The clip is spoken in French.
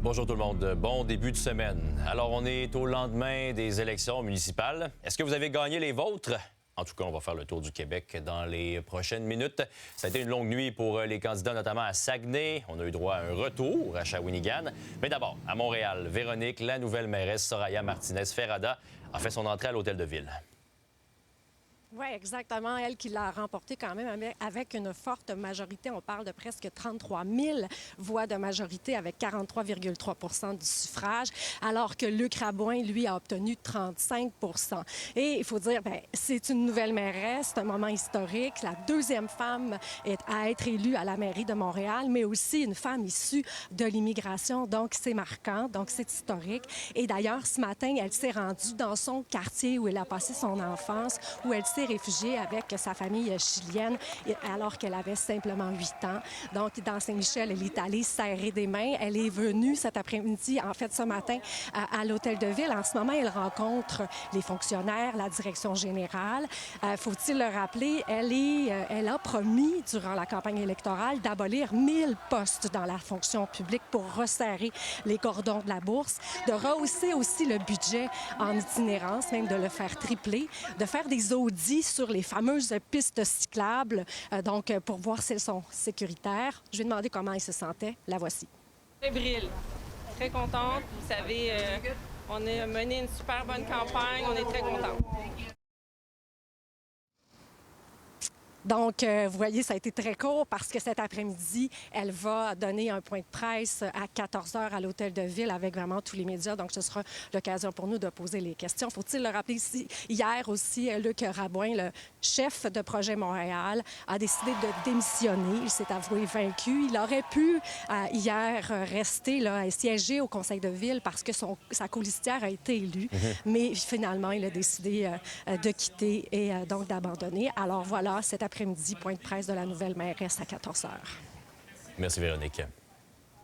Bonjour tout le monde. Bon début de semaine. Alors, on est au lendemain des élections municipales. Est-ce que vous avez gagné les vôtres? En tout cas, on va faire le tour du Québec dans les prochaines minutes. Ça a été une longue nuit pour les candidats, notamment à Saguenay. On a eu droit à un retour à Shawinigan. Mais d'abord, à Montréal, Véronique, la nouvelle mairesse Soraya Martinez-Ferrada, a fait son entrée à l'Hôtel de Ville. Oui, exactement. Elle qui l'a remporté quand même avec une forte majorité. On parle de presque 33 000 voix de majorité avec 43,3 du suffrage, alors que Luc Rabouin, lui, a obtenu 35 Et il faut dire, bien, c'est une nouvelle mairesse, c'est un moment historique. La deuxième femme à être élue à la mairie de Montréal, mais aussi une femme issue de l'immigration. Donc, c'est marquant, donc c'est historique. Et d'ailleurs, ce matin, elle s'est rendue dans son quartier où elle a passé son enfance, où elle s'est réfugiée avec sa famille chilienne alors qu'elle avait simplement 8 ans. Donc, dans Saint-Michel, elle est allée serrer des mains. Elle est venue cet après-midi, en fait, ce matin, à l'Hôtel de Ville. En ce moment, elle rencontre les fonctionnaires, la direction générale. Faut-il le rappeler, elle a promis, durant la campagne électorale, d'abolir 1000 postes dans la fonction publique pour resserrer les cordons de la bourse, de rehausser aussi le budget en itinérance, même de le faire tripler, de faire des audits sur les fameuses pistes cyclables, donc pour voir si elles sont sécuritaires. Je lui ai demandé comment elle se sentait. La voici. Fébrile, très contente. Vous savez, on a mené une super bonne campagne. On est très contents. Donc, vous voyez, ça a été très court parce que cet après-midi, elle va donner un point de presse à 14 h à l'Hôtel de Ville avec vraiment tous les médias. Donc, ce sera l'occasion pour nous de poser les questions. Faut-il le rappeler ici? Hier aussi, Luc Rabouin, le chef de Projet Montréal, a décidé de démissionner. Il s'est avoué vaincu. Il aurait pu, hier, rester là, et siéger au Conseil de Ville parce que sa colistière a été élue. Mais finalement, il a décidé de quitter et donc d'abandonner. Alors voilà, cet après-midi, point de presse de la nouvelle mairesse à 14 h. Merci, Véronique.